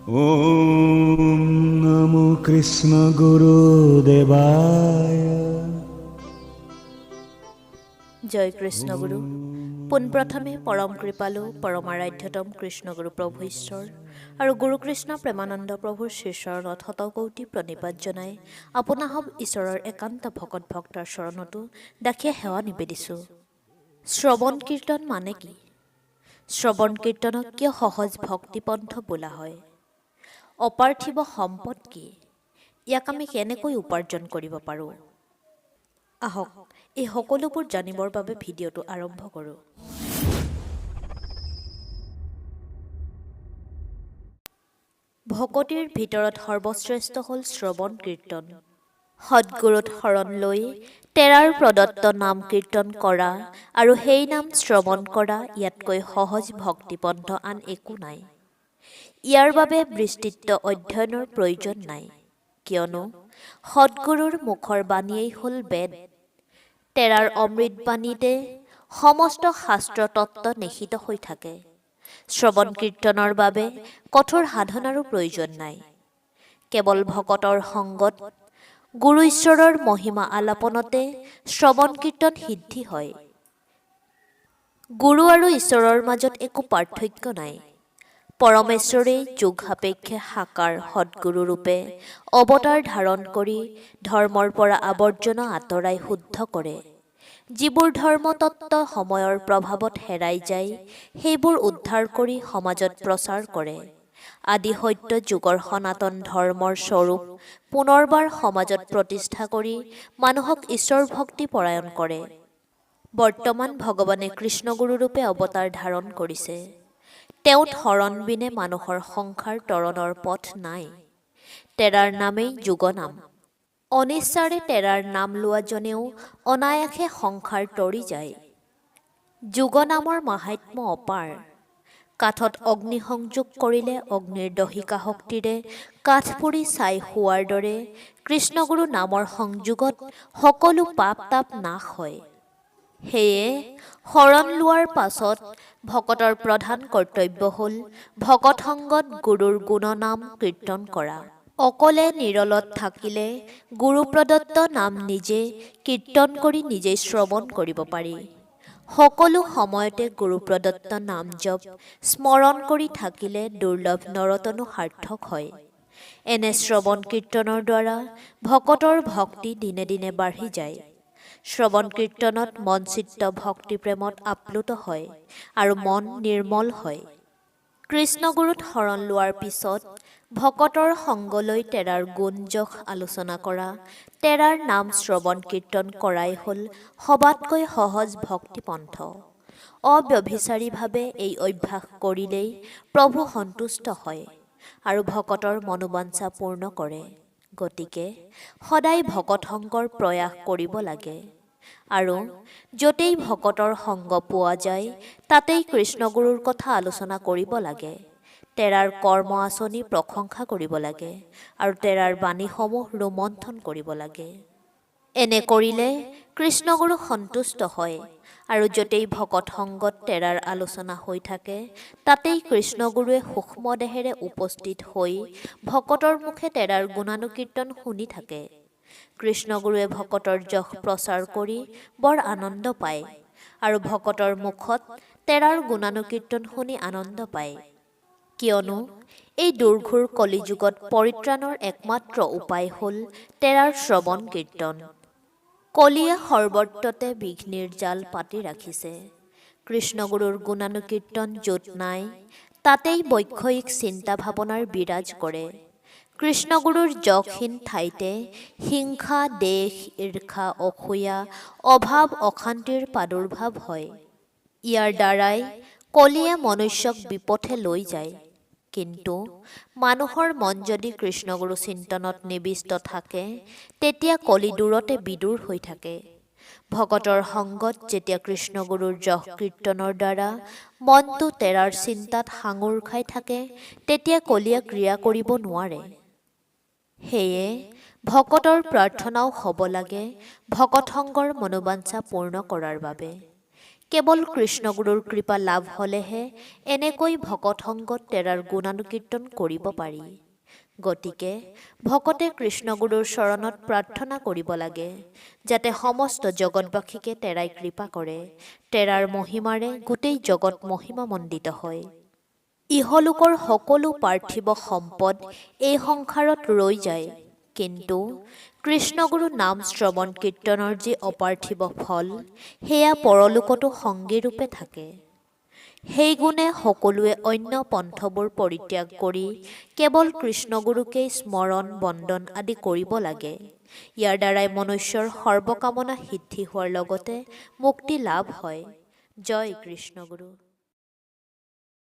ওম নমো কৃষ্ণ গুৰুদেৱায়। জয় কৃষ্ণগুৰু। পোনপ্ৰথমে পৰম কৃপালু পৰমাৰাধ্যতম কৃষ্ণগুৰু প্ৰভু ঈশ্বৰ আৰু গুৰুকৃষ্ণ প্ৰেমানন্দ প্ৰভুৰ শ্ৰীচৰণত শতকৌটি প্ৰণিপাত জনাই আপোনাসৱ ঈশ্বৰৰ একান্ত ভকত ভক্তৰ চৰণতো দাসীয়ে সেৱা নিবেদিছোঁ। শ্ৰৱণ কীৰ্তন মানে কি? শ্ৰৱণ কীৰ্তনক কিয় সহজ ভক্তিপন্থ বোলা হয়? অপাৰ্থিব সম্পদ কি? ইয়াক আমি কেনেকৈ উপাৰ্জন কৰিব পাৰোঁ? আহক এই সকলোবোৰ জানিবৰ বাবে ভিডিঅ'টো আৰম্ভ কৰোঁ। ভকতিৰ ভিতৰত সৰ্বশ্ৰেষ্ঠ হ'ল শ্ৰৱণ কীৰ্তন। সদগুৰুত শৰণ লৈ তেৰাৰ প্ৰদত্ত নাম কীৰ্তন কৰা আৰু সেই নাম শ্ৰৱণ কৰা, ইয়াতকৈ সহজ ভক্তিপন্থ আন একো নাই। ইয়াৰ বাবে বিস্তৃত অধ্যয়নৰ প্ৰয়োজন নাই, কিয়নো সদগুৰুৰ মুখৰ বাণীয়েই হ'ল বেদ। তেৰাৰ অমৃতবাণীতে সমস্ত শাস্ত্ৰ তত্ত্ব নিহিত হৈ থাকে। শ্ৰৱণ কীৰ্তনৰ বাবে কঠোৰ সাধনাৰো প্ৰয়োজন নাই। কেৱল ভকতৰ সংগত গুৰু ঈশ্বৰৰ মহিমা আলাপনতে শ্ৰৱণ কীৰ্তন সিদ্ধি হয়। গুৰু আৰু ঈশ্বৰৰ মাজত একো পাৰ্থক্য নাই। পৰমেশ্বৰেই যুগ সাপেক্ষে সাকাৰ সদগুৰু ৰূপে অৱতাৰ ধাৰণ কৰি ধৰ্মৰ পৰা আৱৰ্জনা আঁতৰাই শুদ্ধ কৰে। যিবোৰ ধৰ্মতত্ত্ব সময়ৰ প্ৰভাৱত হেৰাই যায়, সেইবোৰ উদ্ধাৰ কৰি সমাজত প্ৰচাৰ কৰে। আদি সত্য যুগৰ সনাতন ধৰ্মৰ স্বৰূপ পুনৰবাৰ সমাজত প্ৰতিষ্ঠা কৰি মানুহক ঈশ্বৰ ভক্তি পৰায়ণ কৰে। বৰ্তমান ভগৱানে কৃষ্ণগুৰুৰূপে অৱতাৰ ধাৰণ কৰিছে। তেওঁত শৰণ বিনে মানুহৰ সংসাৰ তৰণৰ পথ নাই। তেৰাৰ নামেই যুগনাম। অনিচ্ছাৰে তেৰাৰ নাম লোৱাজনেও অনায়াসে সংসাৰ তৰি যায়। যুগনামৰ মাহাত্ম্য অপাৰ। কাঠত অগ্নি সংযোগ কৰিলে অগ্নিৰ দহিকা শক্তিৰে কাঠ পুৰি ছাই হোৱাৰ দৰে কৃষ্ণগুৰু নামৰ সংযোগত সকলো পাপ তাপ নাশ হয়। সেয়ে শৰণ লোৱাৰ পাছত ভকতৰ প্ৰধান কৰ্তব্য হ'ল ভকত সংগত গুৰুৰ গুণনাম কীৰ্তন কৰা। অকলে নিৰলত থাকিলে গুৰু প্ৰদত্ত নাম নিজে কীৰ্তন কৰি নিজেই শ্ৰৱণ কৰিব পাৰি। সকলো সময়তে গুৰু প্ৰদত্ত নাম জপ স্মৰণ কৰি থাকিলে দুৰ্লভ নৰতনো সাৰ্থক হয়। এনে শ্ৰৱণ কীৰ্তনৰ দ্বাৰা ভকতৰ ভক্তি দিনে দিনে বাঢ়ি যায়। শ্ৰৱণ কীৰ্তনত মন চিত্ত ভক্তি প্ৰেমত আপ্লুত হয় আৰু মন নিৰ্মল হয়। কৃষ্ণগুৰুত শৰণ লোৱাৰ পিছত ভকতৰ সংগলৈ তেৰাৰ গুণ যশ আলোচনা কৰা, তেৰাৰ নাম শ্ৰৱণ কীৰ্তন কৰাই হ'ল সবাতকৈ সহজ ভক্তিপন্থ। অব্যভিচাৰীভাৱে এই অভ্যাস কৰিলেই প্ৰভু সন্তুষ্ট হয় আৰু ভকতৰ মনোবাঞ্ছা পূৰ্ণ কৰে। গতিকে সদায় ভকত সংগৰ প্ৰয়াস কৰিব লাগে আৰু য'তেই ভকতৰ সংগ পোৱা যায় তাতেই কৃষ্ণগুৰুৰ কথা আলোচনা কৰিব লাগে। তেৰাৰ কৰ্ম আঁচনি প্ৰশংসা কৰিব লাগে আৰু তেৰাৰ বাণীসমূহ ৰোমন্থন কৰিব লাগে। এনে কৰিলে কৃষ্ণগুৰু সন্তুষ্ট হয় আৰু য'তেই ভকত সংগত তেৰাৰ আলোচনা হৈ থাকে তাতেই কৃষ্ণগুৰুৱে সূক্ষ্ম দেহেৰে উপস্থিত হৈ ভকতৰ মুখে তেৰাৰ গুণানুকীৰ্তন শুনি থাকে। কৃষ্ণগুৰুৱে ভকতৰ যশ প্ৰচাৰ কৰি বৰ আনন্দ পায় আৰু ভকতৰ মুখত তেৰাৰ গুণানুকীৰ্তন শুনি আনন্দ পায়। কিয়নো এই দুৰ্ঘোৰ কলিযুগত পৰিত্ৰাণৰ একমাত্ৰ উপায় হ'ল তেৰাৰ শ্ৰৱণ কীৰ্তন। কলিয়ে সৰ্বত্ৰতে বিঘ্নিৰ জাল পাতি ৰাখিছে। কৃষ্ণগুৰুৰ গুণানুকীৰ্তন য'ত নাই তাতেই বৈষয়িক চিন্তা ভাৱনাৰ বিৰাজ কৰে। কৃষ্ণগুৰুৰ যশহীন ঠাইতে হিংসা দেশ ঈৰ্ষা অসূয়া অভাৱ অশান্তিৰ প্ৰাদুৰ্ভাৱ হয়। ইয়াৰ দ্বাৰাই কলিয়ে মনুষ্যক বিপথে লৈ যায়। কিন্তু মানুহৰ মন যদি কৃষ্ণগুৰু চিন্তনত নিবিষ্ট থাকে তেতিয়া কলি দূৰতে বিদূৰ হৈ থাকে। ভকতৰ সংগত যেতিয়া কৃষ্ণগুৰুৰ যশ কীৰ্তনৰ দ্বাৰা মনটো তেৰাৰ চিন্তাত সাঙুৰ খাই থাকে তেতিয়া কলিয়ে ক্ৰিয়া কৰিব নোৱাৰে। সেয়ে ভকতৰ প্ৰাৰ্থনাও হ'ব লাগে ভকত সংগৰ মনোবাঞ্ছা পূৰ্ণ কৰাৰ বাবে। কেৱল কৃষ্ণগুৰুৰ কৃপা লাভ হ'লেহে এনেকৈ ভকত সংগত তেৰাৰ গুণানুকীৰ্তন কৰিব পাৰি। গতিকে ভকতে কৃষ্ণগুৰুৰ চৰণত প্ৰাৰ্থনা কৰিব লাগে যাতে সমস্ত জগতবাসীকে তেৰাই কৃপা কৰে, তেৰাৰ মহিমাৰে গোটেই জগত মহিমামণ্ডিত হয়। ইহলোকৰ সকলো পাৰ্থিৱ সম্পদ এই সংসাৰত ৰৈ যায়, কিন্তু কৃষ্ণগুৰু নাম শ্ৰৱণ কীৰ্তনৰ যি অপাৰ্থিৱ ফল, সেয়া পৰলোকতো সংগীৰূপে থাকে। সেই গুণে সকলোৱে অন্য পন্থবোৰ পৰিত্যাগ কৰি কেৱল কৃষ্ণগুৰুকেই স্মৰণ বন্দন আদি কৰিব লাগে। ইয়াৰ দ্বাৰাই মনুষ্যৰ সৰ্বকামনা সিদ্ধি হোৱাৰ লগতে মুক্তি লাভ হয়। জয় কৃষ্ণগুৰু।